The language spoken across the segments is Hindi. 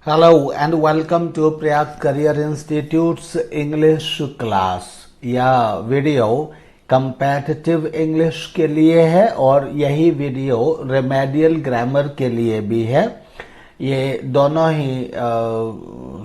Hello and welcome to Prayag Career Institute's English class। यह वीडियो competitive English के लिए है और यही वीडियो रेमेडियल ग्रामर के लिए भी है। ये दोनों ही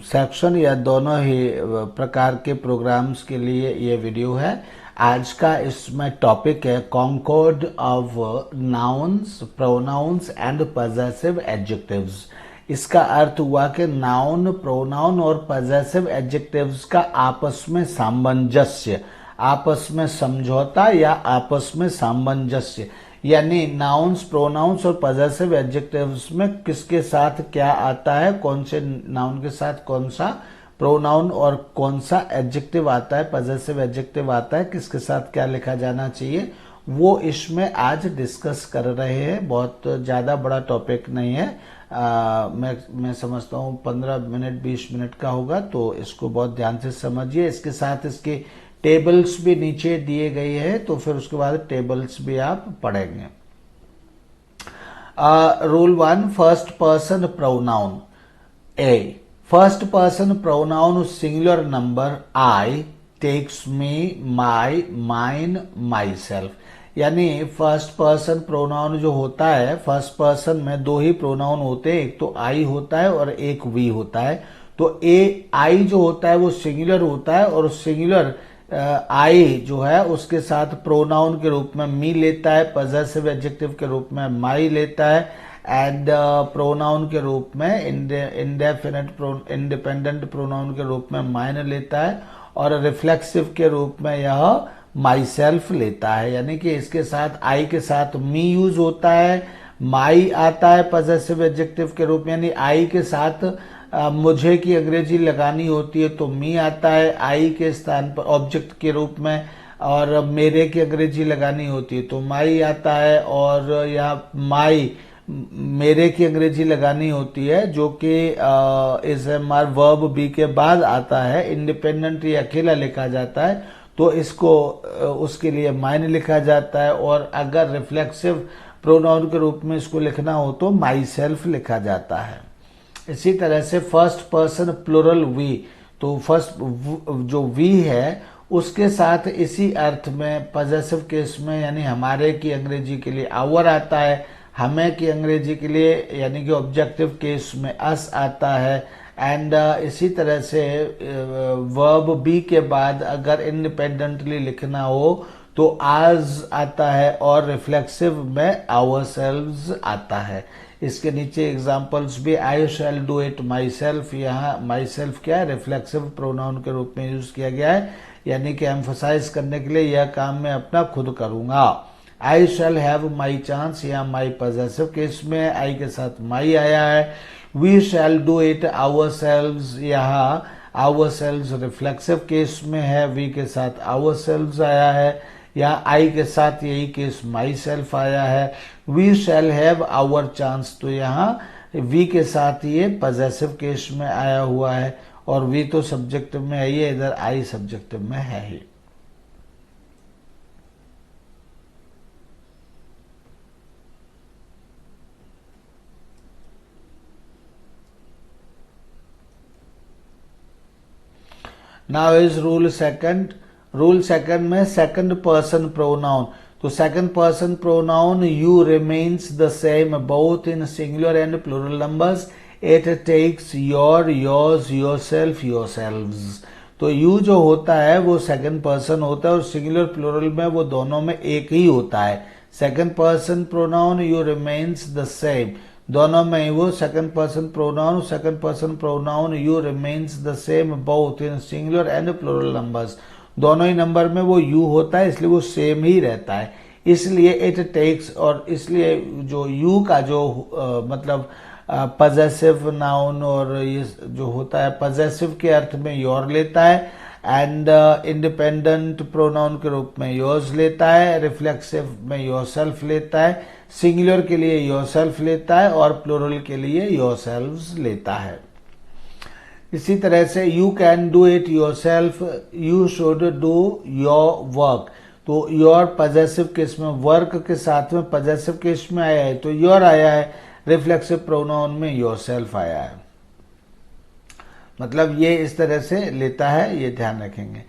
सेक्शन या दोनों ही प्रकार के प्रोग्राम्स के लिए ये वीडियो है। आज का इसमें टॉपिक है concord of nouns, pronouns and possessive adjectives. इसका अर्थ हुआ कि नाउन, प्रोनाउन और पजेसिव एडजेक्टिव्स का आपस में सामंजस्य, आपस में समझौता या आपस में सामंजस्य, यानी नाउन्स, प्रोनाउंस और पजेसिव एडजेक्टिव्स में किसके साथ क्या आता है, कौन से नाउन के साथ कौन सा प्रोनाउन और कौन सा एडजेक्टिव आता है, पजेसिव एडजेक्टिव आता है, किसके साथ क्या लिखा जाना चाहिए, वो इसमें आज डिस्कस कर रहे हैं। बहुत ज़्यादा बड़ा टॉपिक नहीं है। मैं समझता हूँ 15 मिनट 20 मिनट का होगा, तो इसको बहुत ध्यान से समझिए। इसके साथ इसके टेबल्स भी नीचे दिए गए हैं, तो फिर उसके बाद टेबल्स भी आप पढ़ेंगे। Rule 1, first person pronoun. A, first person pronoun singular number I takes me, my, mine, myself. यानी फर्स्ट पर्सन प्रोनाउन जो होता है, फर्स्ट पर्सन में दो ही प्रोनाउन होते हैं, एक तो आई होता है और एक वी होता है। तो ए आई जो होता है वो सिंगुलर होता है और सिंगुलर आई जो है उसके साथ प्रोनाउन के रूप में मी लेता है, पजेसिव एडजेक्टिव के रूप में माई लेता है, एंड प्रोनाउन के रूप में इंडेफिनिट इंडिपेंडेंट प्रोनाउन के रूप में माइन लेता है, और रिफ्लेक्सिव के रूप में यह माई सेल्फ लेता है। यानी कि इसके साथ आई के साथ मी यूज होता है, माई आता है पजेसिव एडजेक्टिव के रूप में, यानी आई के साथ मुझे की अंग्रेजी लगानी होती है तो मी आता है आई के स्थान पर ऑब्जेक्ट के रूप में, और मेरे की अंग्रेजी लगानी होती है तो माई आता है, और या माई मेरे की अंग्रेजी लगानी होती है जो कि इस एमआर वर्ब बी के बाद आता है, इंडिपेंडेंट या अकेला लिखा जाता है तो इसको उसके लिए माइन लिखा जाता है, और अगर रिफ्लेक्सिव प्रोनाउन के रूप में इसको लिखना हो तो माई सेल्फ लिखा जाता है। इसी तरह से फर्स्ट पर्सन प्लुरल वी, तो फर्स्ट जो वी है उसके साथ इसी अर्थ में पजेसिव केस में यानी हमारे की अंग्रेजी के लिए आवर आता है, हमें की अंग्रेजी के लिए यानी कि ऑब्जेक्टिव केस में अस आता है, एंड इसी तरह से वर्ब बी के बाद अगर इंडिपेंडेंटली लिखना हो तो आज आता है, और रिफ्लेक्सिव में आवरसेल्व्स आता है। इसके नीचे एग्जांपल्स भी, I shall do it myself. यहाँ माई सेल्फ क्या है, रिफ्लेक्सिव प्रोनाउन के रूप में यूज किया गया है, यानी कि एम्फोसाइज करने के लिए यह काम मैं अपना खुद करूंगा। आई शैल हैव माई चांस, यहाँ माई पजेसिव केस में आई के साथ माई आया है। We shall do it ourselves, यहाँ आवर सेल्व्स रिफ्लेक्सिव केस में है, वी के साथ आवर सेल्व्स आया है। यहाँ आई के साथ यही केस माई सेल्फ आया है। We shall have our chance, तो यहाँ वी के साथ ये पजेसिव केस में आया हुआ है, और वी तो सब्जेक्टिव में है, ये इधर आई सब्जेक्टिव में है ही। Now is rule second. Rule second में सेकंड पर्सन प्रोनाउन, तो second person pronoun you remains the same both in singular and plural numbers. It takes your, yours, yourself, yourselves. तो यू जो होता है वो सेकंड पर्सन होता है, और सिंगुलर प्लूरल में वो दोनों में एक ही होता है। Second person pronoun you remains the same, दोनों में वो second person pronoun you remains the same both in singular and plural numbers. दोनों ही नंबर में वो यू होता है, इसलिए वो सेम ही रहता है। इसलिए इट टेक्स, और इसलिए जो यू का जो मतलब पजेसिव नाउन और ये जो होता है पजेसिव के अर्थ में योर लेता है, एंड इंडिपेंडेंट प्रोनाउन के रूप में योर्स लेता है, रिफ्लेक्सिव में योरसेल्फ लेता है, सिंगुलर के लिए योरसेल्फ लेता है, और प्लूरल के लिए योरसेल्व्स लेता है। इसी तरह से you can do it yourself, you should do your work, तो योर पजेसिव केस में, वर्क के साथ में पजेसिव केस में आया है तो योर आया है, रिफ्लेक्सिव प्रोनाउन में योरसेल्फ आया है। मतलब ये इस तरह से लेता है, ये ध्यान रखेंगे।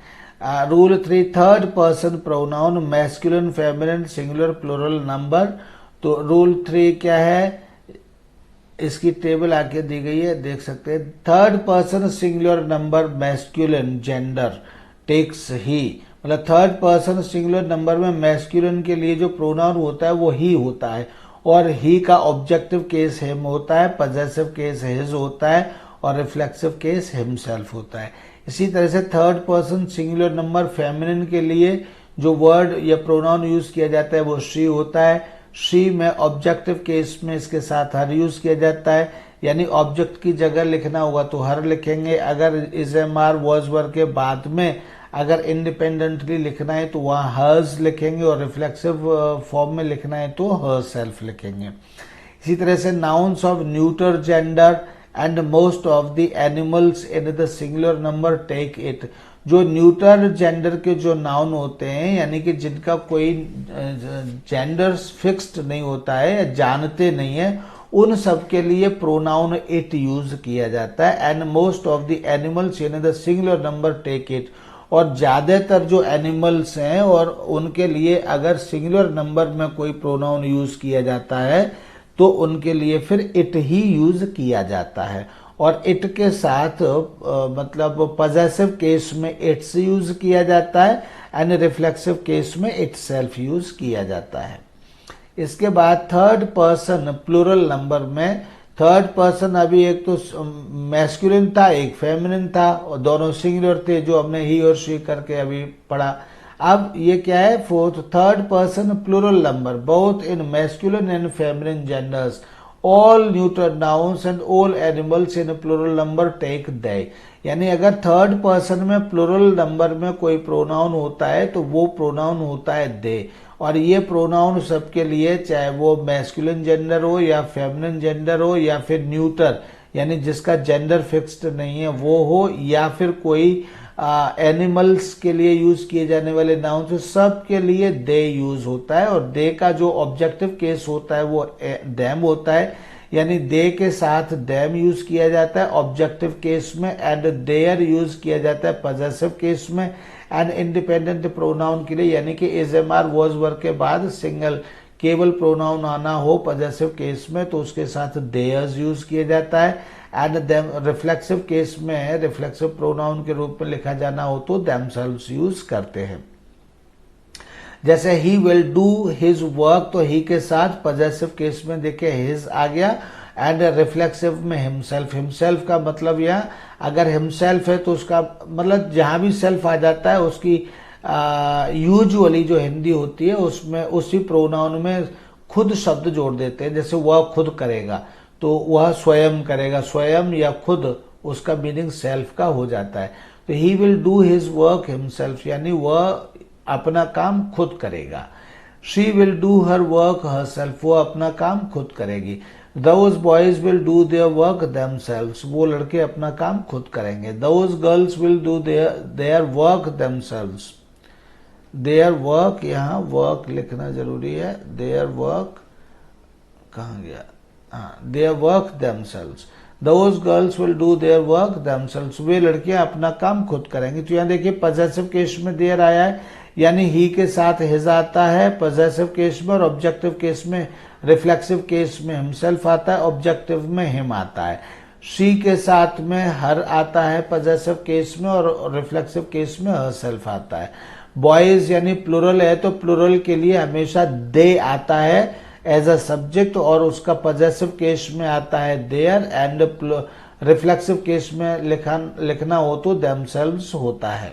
Rule 3, third person pronoun masculine, feminine, singular, plural, number. तो रूल 3 क्या है, इसकी टेबल आके दी गई है, देख सकते हैं। Third person singular number masculine gender takes he, मतलब थर्ड पर्सन सिंगुलर नंबर में मैस्कुलिन के लिए जो प्रोनाउन होता है वो ही होता है, और ही का ऑब्जेक्टिव केस हिम होता है, पजेसिव केस हिज होता है, और रिफ्लेक्सिव केस हिमसेल्फ होता है। इसी तरह से third person singular number feminine के लिए जो वर्ड या प्रोनाउन यूज किया जाता है वो शी होता है। शी में ऑब्जेक्टिव केस में इसके साथ हर यूज किया जाता है, यानी ऑब्जेक्ट की जगह लिखना होगा तो हर लिखेंगे। अगर is am are was were के बाद में अगर इंडिपेंडेंटली लिखना है तो वहां हर्स लिखेंगे, और रिफ्लेक्सिव फॉर्म में लिखना है तो हर सेल्फ लिखेंगे। इसी तरह से nouns of neuter gender and most of the animals in the singular number take it. जो न्यूटर जेंडर के जो नाउन होते हैं, यानी कि जिनका कोई जेंडर फिक्स्ड नहीं होता है या जानते नहीं है, उन सब के लिए प्रोनाउन इट यूज किया जाता है। And most of the animals in the singular number take it, और ज्यादातर जो एनिमल्स हैं और उनके लिए अगर सिंगुलर नंबर में कोई प्रोनाउन यूज किया जाता है तो उनके लिए फिर इट ही यूज किया जाता है। और इट के साथ मतलब पजेसिव केस में इट्स यूज किया जाता है, एंड रिफ्लेक्सिव केस में इट सेल्फ यूज किया जाता है। इसके बाद थर्ड पर्सन प्लूरल नंबर में, थर्ड पर्सन अभी एक तो मैस्कुलिन था, एक फेमिनिन था, और दोनों सिंगुलर थे जो हमने ही और शी करके अभी पढ़ा। अब ये क्या है, fourth third person plural number both in masculine and feminine genders, all neuter nouns and all animals in plural number take they. यानी अगर थर्ड पर्सन में प्लूरल नंबर में कोई प्रोनाउन होता है तो वो प्रोनाउन होता है दे, और ये प्रोनाउन सबके लिए, चाहे वो मैस्कुलिन जेंडर हो या फेमिनिन जेंडर हो या फिर न्यूटर यानी जिसका जेंडर फिक्स्ड नहीं है वो हो, या फिर कोई एनिमल्स के लिए यूज किए जाने वाले नाउन, तो सब के लिए दे यूज होता है। और दे का जो ऑब्जेक्टिव केस होता है वो देम होता है, यानी दे के साथ देम यूज किया जाता है ऑब्जेक्टिव केस में, एंड देयर यूज किया जाता है पजेसिव केस में। एंड इंडिपेंडेंट प्रोनाउन के लिए, यानी कि is am are was were के बाद सिंगल केवल प्रोनाउन आना हो पजेसिव केस में तो उसके साथ देयर्स यूज किया जाता है। एंड देम रिफ्लेक्सिव केस में रिफ्लेक्सिव प्रोनाउन के रूप में लिखा जाना हो तो देमसेल्व्स यूज करते हैं। जैसे he will do his work, तो ही के साथ पजेसिव केस में देखिए हिज आ गया, एंड रिफ्लेक्सिव में हिमसेल्फ। हिमसेल्फ का मतलब यहाँ अगर हिमसेल्फ है तो उसका मतलब जहां भी सेल्फ आ जाता है उसकी यूजुअली जो हिंदी होती है उसमें उसी प्रोनाउन में खुद शब्द जोड़ देते हैं। जैसे वह खुद करेगा तो वह स्वयं करेगा, स्वयं या खुद, उसका मीनिंग सेल्फ का हो जाता है। तो he will do his work himself, यानी वह अपना काम खुद करेगा। She will do her work her self, वो अपना काम खुद करेगी। Those boys will do their work themselves, वो लड़के अपना काम खुद करेंगे। Those girls will do their work themselves, their work, यहाँ work लिखना जरूरी है, their work कहाँ गया, हाँ their work themselves। Those girls will do their work themselves, वे लड़कियां अपना काम खुद करेंगी। तो यहाँ देखिए पजेसिव केस में देयर आया है, यानी ही के साथ हिज आता है पजेसिव केस में, और ऑब्जेक्टिव केस में रिफ्लेक्सिव केस में हिमसेल्फ आता है, ऑब्जेक्टिव में हिम आता है। शी के साथ में हर आता है पजेसिव केस में, और रिफ्लेक्सिव केस में हर सेल्फ आता है। बॉयज यानी प्लूरल है तो प्लूरल के लिए हमेशा दे आता है एज अ सब्जेक्ट, और उसका पजेसिव केस में आता है देयर, एंड रिफ्लेक्सिव केस में लिखना हो तो देमसेल्व्स होता है।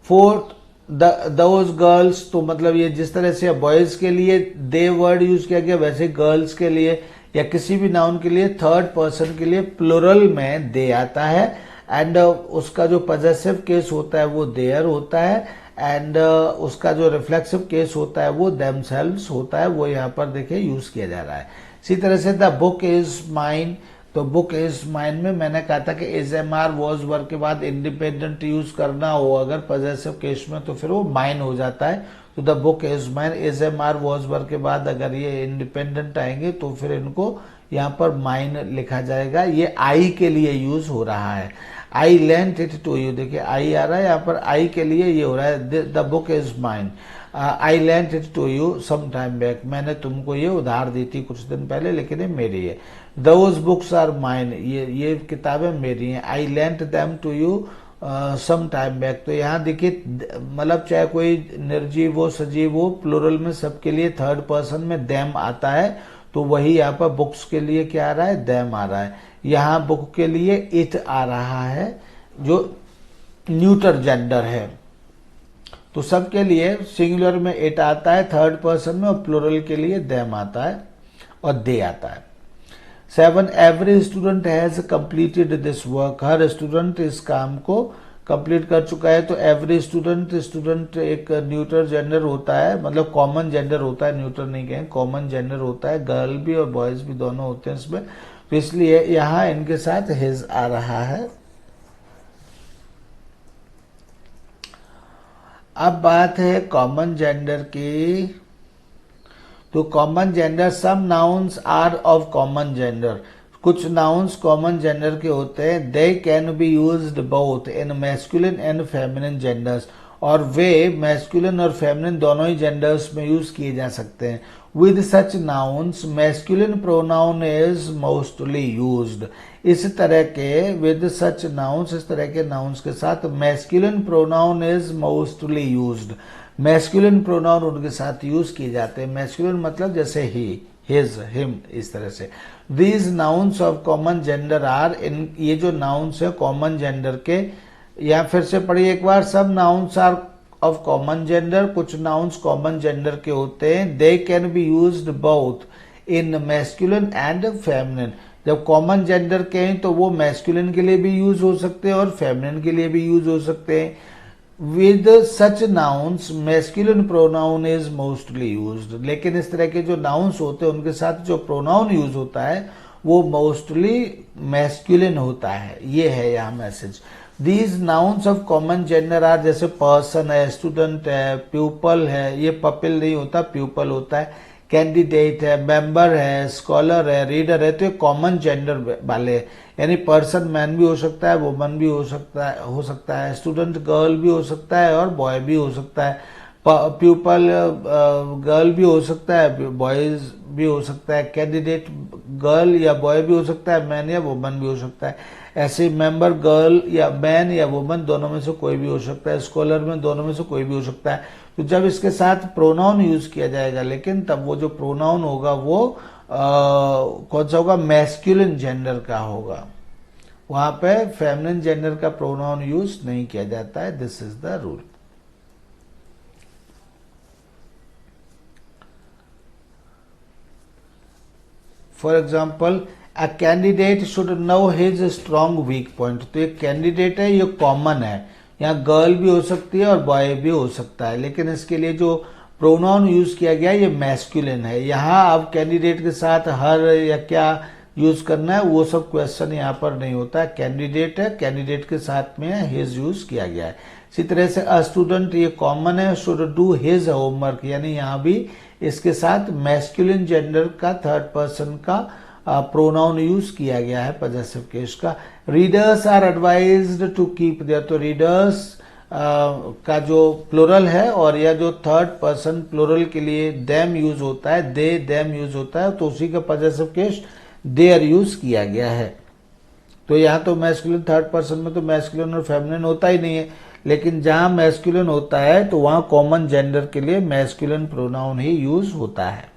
फोर्थ दोज गर्ल्स, तो मतलब ये जिस तरह से बॉयज के लिए दे वर्ड यूज किया गया वैसे गर्ल्स के लिए या किसी भी नाउन के लिए थर्ड पर्सन के लिए प्लूरल में दे आता है, एंड उसका जो पजेसिव केस होता है वो देयर होता है, एंड उसका जो रिफ्लेक्सिव केस होता है वो देमसेल्व्स होता है। वो यहाँ पर देखिए यूज किया जा रहा है। इसी तरह से द बुक इज माइन, तो बुक इज माइन में मैंने कहा था कि is am are was work के बाद इंडिपेंडेंट यूज करना हो अगर पजेसिव केस में तो फिर वो माइन हो जाता है, तो the book is mine, is am are was were के बाद अगर ये इंडिपेंडेंट आएंगे तो फिर इनको यहाँ पर माइन लिखा जाएगा। ये आई के लिए यूज हो रहा है। आई लेंट इट टू यू, देखिए आई आ रहा है यहाँ पर, आई के लिए ये हो रहा है the book is mine. I lent it to you some time back, मैंने तुमको ये उधार दी थी कुछ दिन पहले, लेकिन ये मेरी है। दोज बुक्स आर माइन, ये किताबें मेरी हैं। I lent them to you some time back. तो यहाँ देखिए मतलब चाहे कोई निर्जीव हो सजीव हो, प्लूरल में सबके लिए थर्ड पर्सन में देम आता है, तो वही यहाँ पर बुक्स के लिए क्या आ रहा है, देम आ रहा है। यहाँ बुक के लिए इट आ रहा है जो न्यूटर जेंडर है। तो सबके लिए सिंगुलर में इट आता है थर्ड पर्सन में, और प्लूरल के लिए देम आता है और दे आता है। 7, every student has completed this work, her student इस काम को कंप्लीट कर चुका है। तो एवरी स्टूडेंट, स्टूडेंट एक न्यूटर जेंडर होता है, मतलब कॉमन जेंडर होता है, न्यूटर नहीं कहें, कॉमन जेंडर होता है, गर्ल भी और बॉयज भी दोनों होते हैं इसमें, तो इसलिए यहां इनके साथ हिज आ रहा है। अब बात है कॉमन जेंडर की। तो common gender, some nouns are of common gender, कुछ नाउन्स कॉमन जेंडर के होते हैं। They can be used both in masculine and feminine genders, और वे मैस्कुलिन और फेमिनिन दोनों ही जेंडर्स में यूज किए जा सकते हैं। With such nouns masculine pronoun is mostly used, इस तरह के विद सच नाउन्स, इस तरह के नाउन्स के साथ masculine pronoun is mostly used, masculine pronoun उनके साथ यूज किए जाते हैं। मैस्कुलिन मतलब जैसे ही, हिज, हिम, इस तरह से। These nouns of common gender are, इन ये जो नाउन्स है कॉमन जेंडर के, या फिर से पढ़िए एक बार, सब nouns are of common gender, कुछ नाउन्स कॉमन जेंडर के होते हैं। They can be used both in masculine and feminine, जब कॉमन जेंडर के हैं तो वो मैस्कुलिन के लिए भी यूज हो सकते हैं और फेमिनिन के लिए भी यूज हो सकते हैं। With such nouns masculine pronoun is mostly used, लेकिन इस तरह के जो नाउन्स होते हैं उनके साथ जो प्रोनाउन यूज होता है वो मोस्टली मैस्कुलिन होता है। ये है यहाँ message. These nouns of common gender are, जैसे पर्सन है, स्टूडेंट है, प्यूपल है, ये पपिल नहीं होता, प्यूपल होता है, कैंडिडेट है, मेंबर है, स्कॉलर है, रीडर है, तो ये कॉमन जेंडर वाले, यानी पर्सन मैन भी हो सकता है, वुमन भी हो सकता है, स्टूडेंट गर्ल भी हो सकता है और बॉय भी हो सकता है, प्यूपल गर्ल भी हो सकता है, बॉयज भी हो सकता है, कैंडिडेट गर्ल या बॉय भी हो सकता है, मैन या वुमन भी हो सकता है। ऐसे मेंबर गर्ल या मैन या वुमन दोनों में से कोई भी हो सकता है, स्कॉलर में दोनों में से कोई भी हो सकता है। तो जब इसके साथ प्रोनाउन यूज किया जाएगा, लेकिन तब वो जो प्रोनाउन होगा वो कौन सा होगा, मैस्कुलिन जेंडर का होगा, वहां पे फेमिनिन जेंडर का प्रोनाउन यूज नहीं किया जाता है। This is the rule. For example, a candidate should know his strong weak point, तो एक कैंडिडेट है, ये कॉमन है, यहाँ गर्ल भी हो सकती है और बॉय भी हो सकता है, लेकिन इसके लिए जो प्रोनाउन यूज किया गया ये मैस्कुलिन है। यहाँ अब कैंडिडेट के साथ हर या क्या यूज करना है वो सब क्वेश्चन यहाँ पर नहीं होता है। कैंडिडेट है, कैंडिडेट के साथ में हिज यूज किया गया है। इसी तरह से अ स्टूडेंट, ये कॉमन है, शुड डू हिज होमवर्क, यानी यहाँ भी इसके साथ मैस्कुलिन जेंडर का थर्ड पर्सन का प्रोनाउन यूज किया गया है पजेसिव केस का। Readers are advised to keep their, तो रीडर्स का जो प्लूरल है और या जो थर्ड पर्सन प्लूरल के लिए देम यूज होता है, दे देम यूज होता है, तो उसी का पजेसिव केस देयर यूज किया गया है। तो यहाँ तो मैस्कुलिन थर्ड पर्सन में तो मैस्कुलिन और फेमिनिन होता ही नहीं है, लेकिन जहां मैस्कुलिन होता है तो वहां कॉमन जेंडर के लिए मैस्कुलिन प्रोनाउन ही यूज होता है।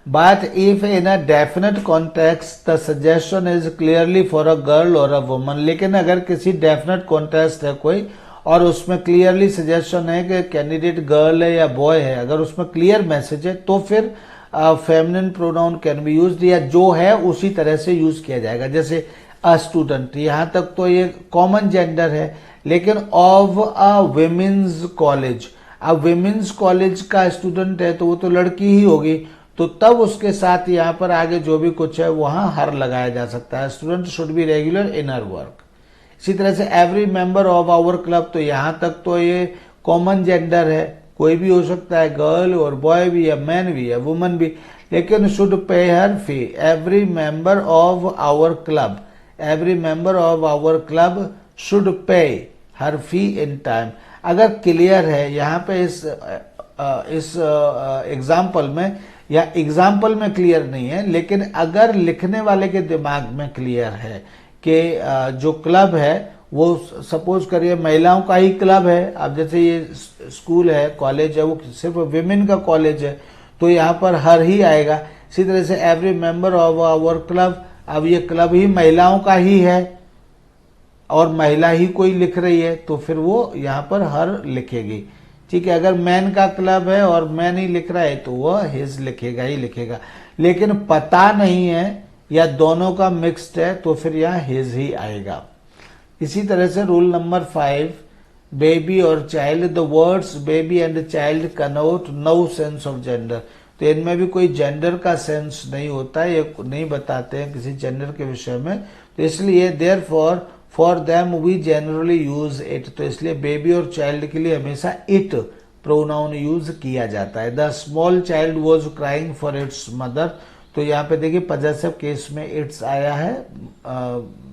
But if in a definite context the suggestion is clearly for a girl or a woman, लेकिन अगर किसी डेफिनेट कॉन्टेक्स्ट है कोई और उसमें क्लियरली सजेशन है कि कैंडिडेट गर्ल है या बॉय है, अगर उसमें क्लियर मैसेज है तो फिर feminine pronoun can be used, या जो है उसी तरह से यूज किया जाएगा। जैसे अ स्टूडेंट, यहाँ तक तो ये कॉमन जेंडर है, लेकिन ऑफ अ विमेन्स कॉलेज, अब विमेन्स कॉलेज का स्टूडेंट है तो वो तो लड़की ही होगी, तो तब उसके साथ यहाँ पर आगे जो भी कुछ है वहां हर लगाया जा सकता है। Student should be regular in her work. इसी तरह से every member of our club, तो यहाँ तक तो ये कॉमन जेंडर है, कोई भी हो सकता है, गर्ल और बॉय भी है, मैन भी है, वुमन भी। लेकिन should pay her fee, every member of our club, every member of our club should pay her fee in time. अगर क्लियर है यहाँ पे इस एग्जाम्पल में, या एग्जाम्पल में क्लियर नहीं है, लेकिन अगर लिखने वाले के दिमाग में क्लियर है कि जो क्लब है वो सपोज करिए महिलाओं का ही क्लब है। अब जैसे ये स्कूल है, कॉलेज है, वो सिर्फ विमेन का कॉलेज है, तो यहाँ पर हर ही आएगा। इसी तरह से every member of our club, अब ये क्लब ही महिलाओं का ही है और महिला ही कोई लिख रही है, तो फिर वो यहाँ पर हर लिखेगी। ठीक है, अगर मैन का क्लब है और मैन ही लिख रहा है तो वह हिज लिखेगा ही लिखेगा। लेकिन पता नहीं है या दोनों का मिक्स्ड है तो फिर यहाँ हिज ही आएगा। इसी तरह से रूल नंबर 5, बेबी और child, the words baby and child connote no sense of gender. तो इनमें भी कोई जेंडर का सेंस नहीं होता है, ये नहीं बताते हैं किसी जेंडर के विषय में, तो इसलिए therefore them we generally use it. तो इसलिए बेबी और चाइल्ड के लिए हमेशा इट प्रोनाउन यूज किया जाता है। The small child was crying for its mother, तो यहाँ पे देखिए पजेसिव केस में इट्स आया है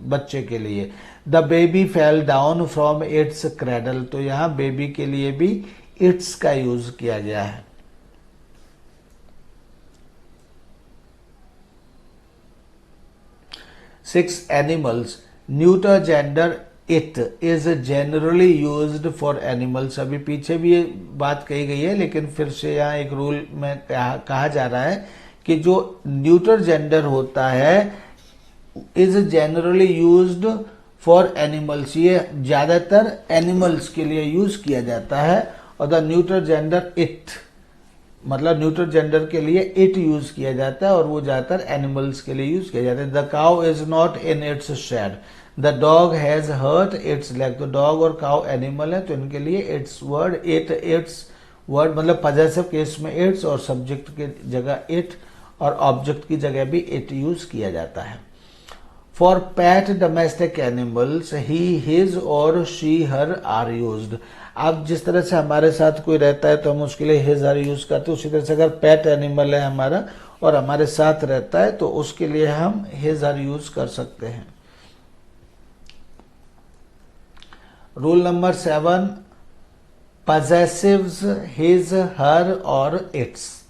बच्चे के लिए। The baby fell down from its cradle, तो यहाँ बेबी के लिए भी इट्स का यूज किया गया है। Six, animals, neuter gender it is generally used for animals. अभी पीछे भी ये बात कही गई है, लेकिन फिर से यहाँ एक रूल में कहा जा रहा है कि जो न्यूटर जेंडर होता है is generally used for animals, ये ज्यादातर एनिमल्स के लिए यूज किया जाता है। और द न्यूटर जेंडर इट, मतलब न्यूटर जेंडर के लिए इट यूज किया जाता है और वो ज्यादातर एनिमल्स के लिए यूज किया जाता है। The cow is not in its shed, the dog has hurt its leg. तो डॉग और काउ एनिमल है, तो इनके लिए इट्स वर्ड, इट्स वर्ड, मतलब पजेसिव केस में इट्स और सब्जेक्ट की जगह इट और ऑब्जेक्ट की जगह भी इट यूज किया जाता है। For PAT domestic animals he, his और शी, हर आर यूज्ड। अब जिस तरह से हमारे साथ कोई रहता है तो हम उसके लिए हिज हर यूज करते हैं, उसी तरह से अगर पेट एनिमल है हमारा और हमारे साथ रहता है तो उसके लिए हम हिज हर यूज कर सकते हैं। Rule number 7, possessives his, her or its.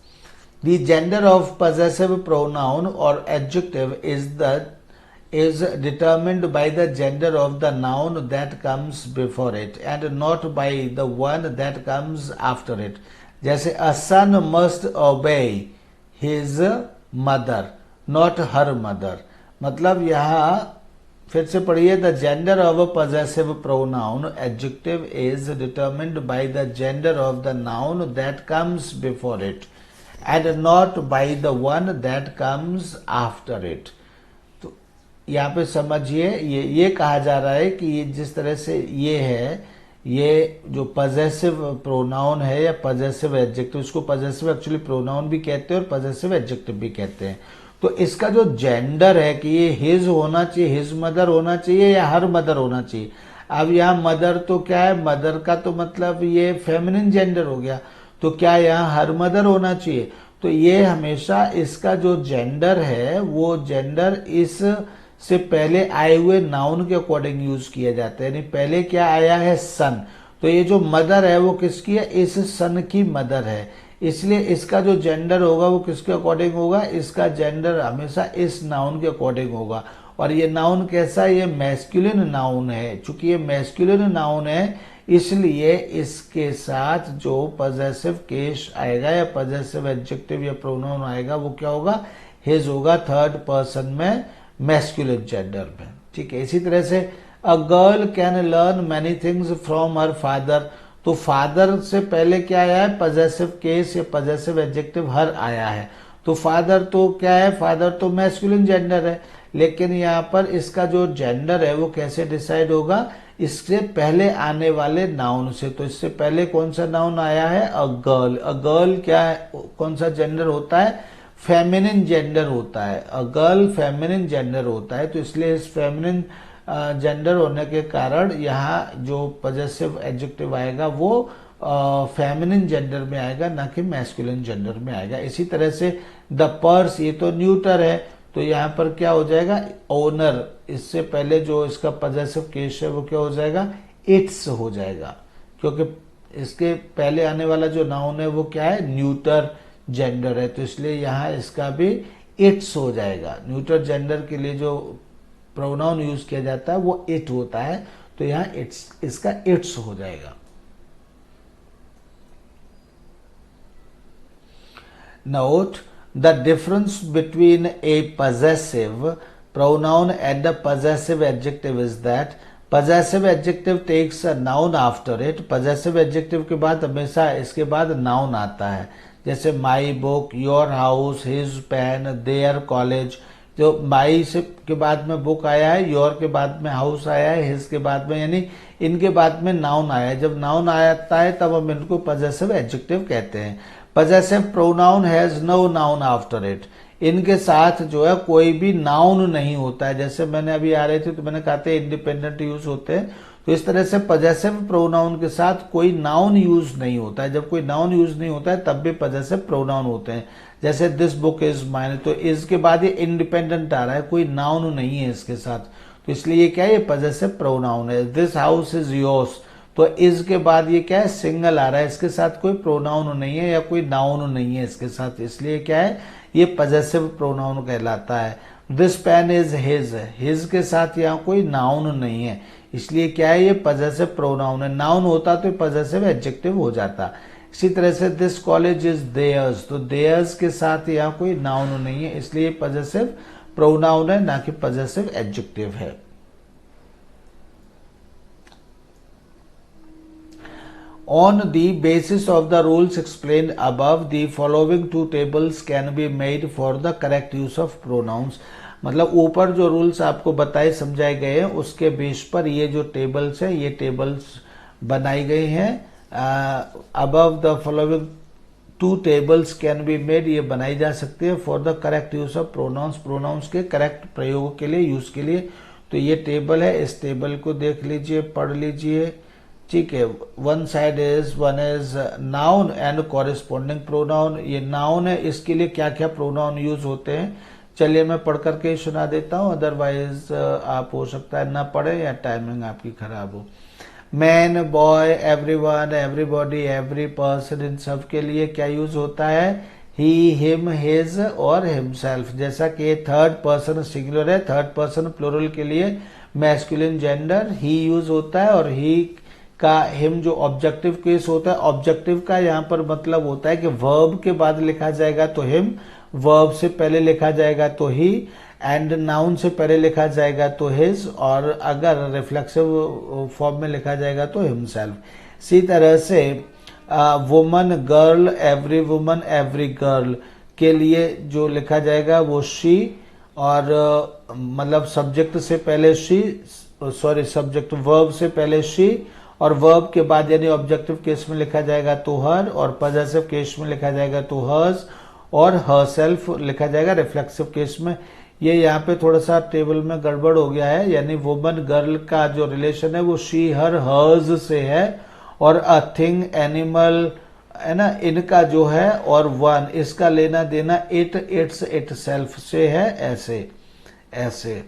The gender of possessive pronoun or adjective is determined by the gender of the noun that comes before it and not by the one that comes after it. जैसे a son must obey his mother, not her mother. मतलब यहाँ फिर से पढ़िए, the gender of a possessive pronoun adjective is determined by the gender of the noun that comes before it and not by the one that comes after it. तो यहाँ पे समझिए ये कहा जा रहा है कि ये जिस तरह से ये है, ये जो पजेसिव प्रोनाउन है या पजेसिव एडजेक्टिव, इसको पजेसिव एक्चुअली प्रोनाउन भी कहते हैं और पजेसिव एडजेक्टिव भी कहते हैं। तो इसका जो जेंडर है कि ये हिज होना चाहिए, हिज मदर होना चाहिए या हर मदर होना चाहिए। अब यहाँ मदर तो क्या है, मदर का तो मतलब ये फेमिनिन जेंडर हो गया, तो क्या यहाँ हर मदर होना चाहिए? तो ये हमेशा इसका जो जेंडर है वो जेंडर इस से पहले आए हुए नाउन के अकॉर्डिंग यूज किया जाता है। यानी पहले क्या आया है, सन, तो ये जो मदर है वो किसकी है, इस सन की मदर है, इसलिए इसका जो जेंडर होगा वो किसके अकॉर्डिंग होगा, इसका जेंडर हमेशा इस नाउन के अकॉर्डिंग होगा। और ये नाउन कैसा, ये मैस्कुलिन नाउन है। चूंकि ये मैस्कुलिन नाउन है इसलिए इसके साथ जो पजेसिव केस आएगा या पजेसिव एडजेक्टिव या प्रोनाउन आएगा वो क्या होगा, हिज होगा, थर्ड पर्सन में मैस्कुलिन जेंडर में। ठीक है, इसी तरह से a girl can learn many things from her father. तो फादर से पहले क्या आया है, पजेसिव केस या पजेसिव एडजेक्टिव हर आया है। तो फादर तो क्या है, फादर तो मैस्कुलिन जेंडर है, लेकिन यहाँ पर इसका जो जेंडर है वो कैसे डिसाइड होगा, इससे पहले आने वाले नाउन से। तो इससे पहले कौन सा नाउन आया है, अ गर्ल। अ गर्ल क्या है, कौन सा जेंडर होता है, फेमिनिन जेंडर होता है। अ गर्ल फेमिनिन जेंडर होता है, तो इसलिए इस फेमिनिन जेंडर होने के कारण यहाँ जो पजेसिव एडजेक्टिव आएगा वो फेमिनिन जेंडर में आएगा, ना कि मैस्कुलिन जेंडर में आएगा। इसी तरह से द पर्स, ये तो न्यूटर है, तो यहाँ पर क्या हो जाएगा, ओनर, इससे पहले जो इसका पजेसिव केस है वो क्या हो जाएगा, इट्स हो जाएगा, क्योंकि इसके पहले आने वाला जो नाउन है वो क्या है, न्यूटर जेंडर है, तो इसलिए यहाँ इसका भी इट्स हो जाएगा। न्यूटर जेंडर के लिए जो प्रोनाउन यूज किया जाता है वो इट होता है, तो यहाँ इट्स, इसका इट्स हो जाएगा। Note the difference between a possessive pronoun and a possessive adjective is that possessive adjective takes a noun after it. Possessive adjective के बाद हमेशा इसके बाद noun आता है, जैसे my book, your house, his pen, their college। जो my से के बाद में book आया है, your के बाद में house आया है, his के बाद में, यानी इनके बाद में noun आया है। जब noun आता है तब हम इनको possessive adjective कहते हैं। Possessive pronoun has no noun after it, इनके साथ जो है कोई भी नाउन नहीं होता है। जैसे मैंने अभी आ रहे थे तो मैंने कहा था इंडिपेंडेंट यूज होते हैं, तो इस तरह से पजेसिव प्रोनाउन के साथ कोई नाउन यूज नहीं होता है। जब कोई नाउन यूज नहीं होता है तब भी पजेसिव प्रोनाउन होते हैं। जैसे दिस बुक इज माइन, तो इज के बाद ये इंडिपेंडेंट आ रहा है, कोई नाउन नहीं है इसके साथ, तो इसलिए ये क्या है, ये पजेसिव प्रोनाउन है। दिस हाउस इज योर्स, तो इज के बाद ये क्या है, सिंगल आ रहा है, इसके साथ कोई प्रोनाउन नहीं है या कोई नाउन नहीं है इसके साथ, इसलिए क्या है, ये पजेसिव प्रोनाउन कहलाता है। This pen is his, his के साथ यहाँ कोई नाउन नहीं है, इसलिए क्या है, ये पजेसिव प्रोनाउन है। नाउन होता तो पजेसिव एडजेक्टिव हो जाता। इसी तरह से दिस कॉलेज इज देयर्स, तो देयर्स के साथ यहाँ कोई नाउन नहीं है, इसलिए पजेसिव प्रोनाउन है, ना कि पजेसिव एडजेक्टिव है। On the basis of the rules explained above, the following two tables can be made for the correct use of pronouns। मतलब ऊपर जो रूल्स आपको बताए समझाए गए हैं उसके बेस पर ये जो टेबल्स है, ये टेबल्स बनाई गई हैं। Above the following two tables can be made, ये बनाई जा सकती है for the correct use of pronouns, pronouns के करेक्ट प्रयोग के लिए, यूज के लिए। तो ये टेबल है, इस टेबल को देख लीजिए, पढ़ लीजिए, ठीक है। One is noun and corresponding pronoun, ये नाउन है, इसके लिए क्या क्या प्रोनाउन यूज होते हैं, चलिए मैं पढ़ करके ही सुना देता हूं, अदरवाइज आप हो सकता है ना पढ़े या टाइमिंग आपकी खराब हो। Man, boy, everyone, everybody, every person, इन सब के लिए क्या यूज होता है, ही, हिम, हिज और हिमसेल्फ। जैसा कि थर्ड पर्सन सिंगुलर है, थर्ड पर्सन प्लूरल के लिए मैस्कुलिन जेंडर ही यूज होता है, और ही का हिम जो ऑब्जेक्टिव केस होता है, ऑब्जेक्टिव का यहाँ पर मतलब होता है कि वर्ब के बाद लिखा जाएगा तो हिम, वर्ब से पहले लिखा जाएगा तो ही, एंड नाउन से पहले लिखा जाएगा तो हिज, और अगर रिफ्लेक्सिव फॉर्म में लिखा जाएगा तो हिमसेल्फ। इसी तरह से woman, girl, every woman, every girl के लिए जो लिखा जाएगा वो शी, और मतलब सब्जेक्ट से पहले शी, सॉरी सब्जेक्ट वर्ब से पहले शी, और वर्ब के बाद यानी ऑब्जेक्टिव केस में लिखा जाएगा तो हर, और पजेसिव केस में लिखा जाएगा तो हर्स, और हरसेल्फ लिखा जाएगा रिफ्लेक्सिव केस में। ये यहाँ पे थोड़ा सा टेबल में गड़बड़ हो गया है, यानी वुमन गर्ल का जो रिलेशन है वो शी, हर, हर्स से है, और अ थिंग, एनिमल है ना, इनका जो है, और वन, इसका लेना देना इट, इट्स, इट सेल्फ से है, ऐसे ऐसे,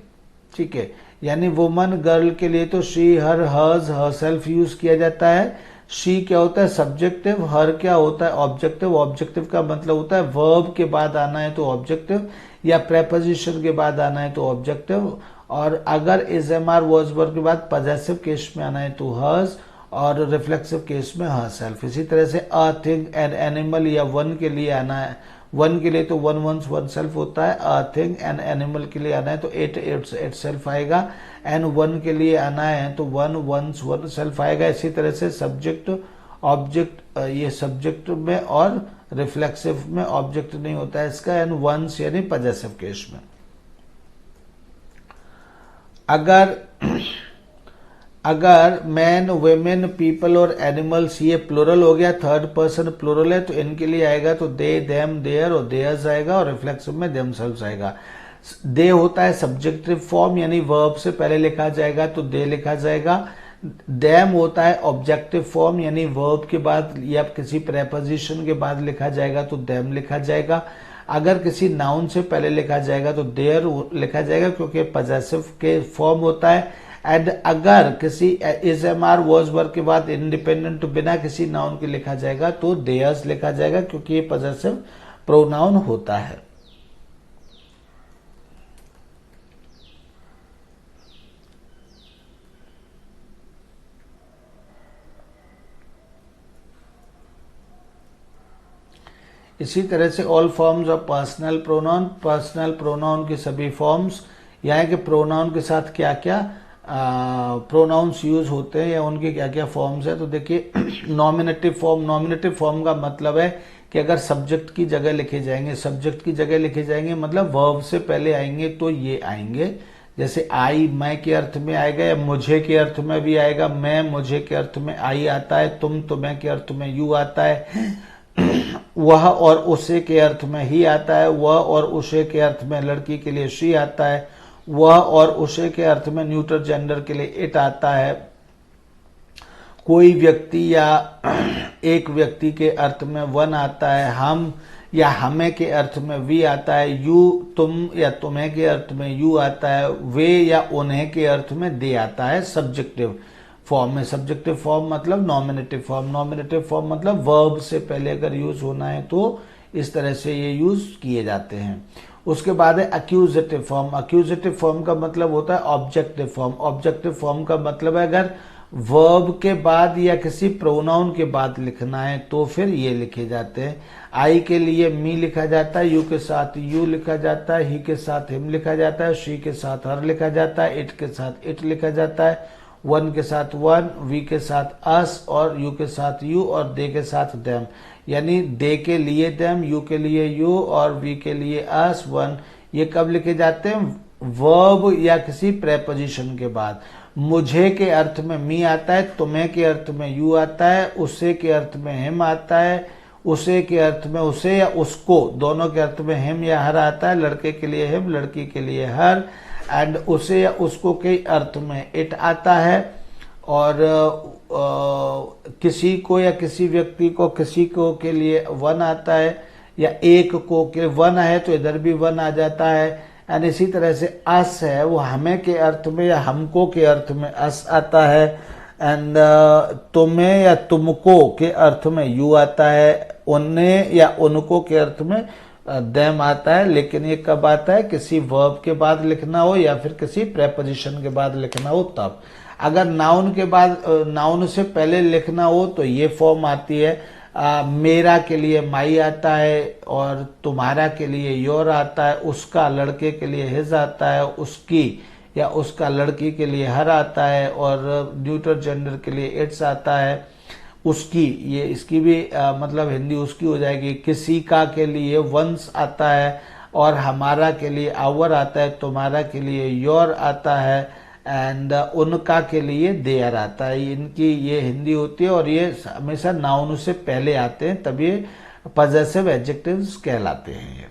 ठीक है। यानी वुमन गर्ल के लिए तो she, her, hers, herself use किया जाता है। शी क्या होता है, सब्जेक्टिव, हर क्या होता है, ऑब्जेक्टिव। ऑब्जेक्टिव का मतलब होता है वर्ब के बाद आना है तो ऑब्जेक्टिव, या प्रेपोजिशन के बाद आना है तो ऑब्जेक्टिव, और अगर is, am, are, was, were के बाद पजेसिव केस में आना है तो हर्स, और रिफ्लेक्सिव केस में हरसेल्फ। इसी तरह से अ थिंग, एन एनिमल या वन के लिए आना है, वन के लिए तो वन, वंस, वन सेल्फ होता है। अ थिंग एंड एनिमल के लिए आना है तो इट, इट्स, इट सेल्फ आएगा। एंड वन के लिए आना है तो वन, वंस, वन सेल्फ आएगा। इसी तरह से सब्जेक्ट, ऑब्जेक्ट, ये सब्जेक्ट में और रिफ्लेक्सिव में ऑब्जेक्ट नहीं होता है इसका, एंड वंस यानी पजेसिव केस में। अगर मैन, वेमेन, पीपल और एनिमल्स ये प्लूरल हो गया, थर्ड पर्सन प्लूरल है, तो इनके लिए आएगा तो दे, देम, देयर और देयर्स आएगा, और रिफ्लेक्सिव में देमसेल्व्स आएगा। दे होता है सब्जेक्टिव फॉर्म, यानी वर्ब से पहले लिखा जाएगा तो दे लिखा जाएगा। देम होता है ऑब्जेक्टिव फॉर्म, यानी वर्ब के बाद या किसी प्रेपोजिशन के बाद लिखा जाएगा तो देम लिखा जाएगा। अगर किसी नाउन से पहले लिखा जाएगा तो देयर लिखा जाएगा, क्योंकि पजेसिव के फॉर्म होता है। एंड अगर किसी is am are was verb के बाद इंडिपेंडेंट बिना किसी नाउन के लिखा जाएगा तो देयर्स लिखा जाएगा, क्योंकि ये पजेसिव प्रोनाउन होता है। इसी तरह से all forms of personal pronoun के सभी फॉर्म्स, यानी कि प्रोनाउन के साथ क्या क्या प्रोनाउंस यूज होते हैं या उनके क्या क्या फॉर्म्स है। तो देखिए नॉमिनेटिव फॉर्म का मतलब है कि अगर सब्जेक्ट की जगह लिखे जाएंगे मतलब वर्ब से पहले आएंगे तो ये आएंगे। जैसे आई मैं के अर्थ में आएगा, या मुझे के अर्थ में भी आएगा, मैं मुझे के अर्थ में आई आता है, तुम तुम्हें के अर्थ में यू आता है, वह और उसे के अर्थ में ही आता है, वह और उसे के अर्थ में लड़की के लिए शी आता है, वह और उसे के अर्थ में न्यूट्रल जेंडर के लिए इट आता है, कोई व्यक्ति या एक व्यक्ति के अर्थ में वन आता है, हम या हमें के अर्थ में वी आता है, यू तुम या तुम्हें के अर्थ में यू आता है, वे या उन्हें के अर्थ में दे आता है सब्जेक्टिव फॉर्म में। सब्जेक्टिव फॉर्म मतलब नॉमिनेटिव फॉर्म मतलब वर्ब से पहले अगर यूज होना है तो इस तरह से ये यूज किए जाते हैं। उसके बाद है अक्यूजेटिव फॉर्म का मतलब होता है ऑब्जेक्टिव फॉर्म का मतलब है अगर वर्ब के बाद या किसी प्रोनाउन के बाद लिखना है तो फिर ये लिखे जाते हैं। आई के लिए मी लिखा जाता है, यू के साथ यू लिखा जाता है, ही के साथ हिम लिखा जाता है, शी के साथ हर लिखा जाता है, इट के साथ इट लिखा जाता है, वन के साथ वन, वी के साथ अस और यू के साथ यू और दे के साथ देम। यानी दे के लिए देम, यू के लिए यू और वी के लिए अस वन। ये कब लिखे जाते हैं? वर्ब या किसी प्रेपोजिशन के बाद। मुझे के अर्थ में मी आता है, तुम्हें के अर्थ में यू आता है, उसे के अर्थ में हिम आता है, उसे के अर्थ में उसे या उसको दोनों के अर्थ में हिम या हर आता है, लड़के के लिए हिम लड़की के लिए हर, एंड उसे या उसको के अर्थ में इट आता है। और किसी को या किसी व्यक्ति को किसी को के लिए वन आता है, या एक को के वन है तो इधर भी वन आ जाता है। एंड इसी तरह से अस है वो हमें के अर्थ में या हमको के अर्थ में अस आता है। एंड तुम्हें या तुमको के अर्थ में यू आता है, उन्हें या उनको के अर्थ में देम आता है। लेकिन ये कब आता है? किसी वर्ब के बाद लिखना हो या फिर किसी प्रेपोजिशन के बाद लिखना हो तब। अगर नाउन के बाद नाउन से पहले लिखना हो तो ये फॉर्म आती है। मेरा के लिए माई आता है और तुम्हारा के लिए योर आता है, उसका लड़के के लिए हिज आता है, उसकी या उसका लड़की के लिए हर आता है, और न्यूट्रल जेंडर के लिए इट्स आता है। उसकी ये इसकी भी मतलब हिंदी उसकी हो जाएगी। किसी का के लिए वंस आता है और हमारा के लिए आवर आता है, तुम्हारा के लिए योर आता है, एंड उनका के लिए देयर आता है। इनकी ये हिंदी होती है और ये हमेशा नाउन से पहले आते हैं, तब ये पजेसिव एडजेक्टिव्स कहलाते हैं।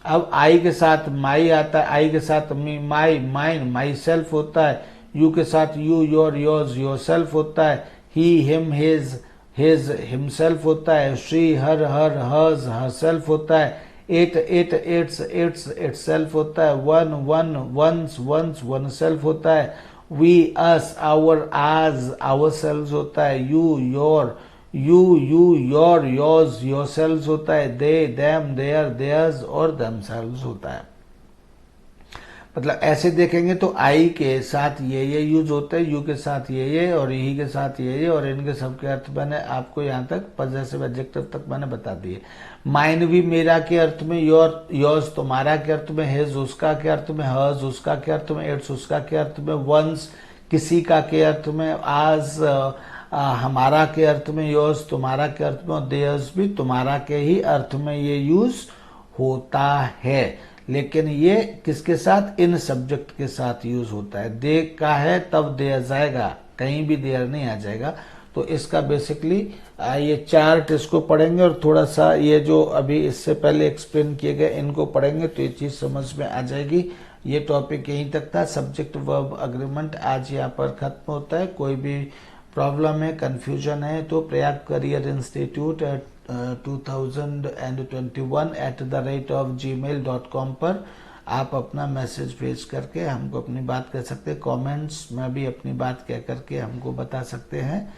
अब आई के साथ माई आता है, आई के साथ मी माई माइन माई सेल्फ होता है, यू के साथ you your yours yourself होता है, ही हिम हिज हिमसेल्फ होता है, she her hers herself होता है, इट्स इटसेल्फ होता है, वन वंस वन सेल्फ होता है, वी अस आवर आज आवर सेल्फ होता है, you your yours yourself होता है, दे देम देयर देयर्स और देमसेल्व्स होता है। मतलब ऐसे देखेंगे तो आई के साथ ये यूज होता है, यू के साथ ये और ही के साथ ये और इनके सबके अर्थ मैंने आपको यहाँ तक पजेसिव एडजेक्टिव तक मैंने बता दिए। माइन भी मेरा के अर्थ में, योर्स तुम्हारा के अर्थ में, हिज उसका के अर्थ में, हर्स उसका के अर्थ में, इट्स उसका के अर्थ में, वंस किसी का के अर्थ में, आज हमारा के अर्थ में, योर्स तुम्हारा के अर्थ में, और देयर्स भी तुम्हारा के ही अर्थ में ये यूज होता है। लेकिन ये किसके साथ? इन सब्जेक्ट के साथ यूज होता है। दे का है तब देयर जाएगा, कहीं भी देयर नहीं आ जाएगा। तो इसका बेसिकली ये चार्ट इसको पढ़ेंगे और थोड़ा सा ये जो अभी इससे पहले एक्सप्लेन किए गए इनको पढ़ेंगे तो ये चीज समझ में आ जाएगी। ये टॉपिक यहीं तक था। सब्जेक्ट वर्ब अग्रीमेंट आज यहाँ पर खत्म होता है। कोई भी प्रॉब्लम है, कंफ्यूजन है तो प्रयाग करियर इंस्टीट्यूट 2021@gmail.com पर आप अपना मैसेज भेज करके हमको अपनी बात कर सकते हैं। कमेंट्स में भी अपनी बात कह करके हमको बता सकते हैं।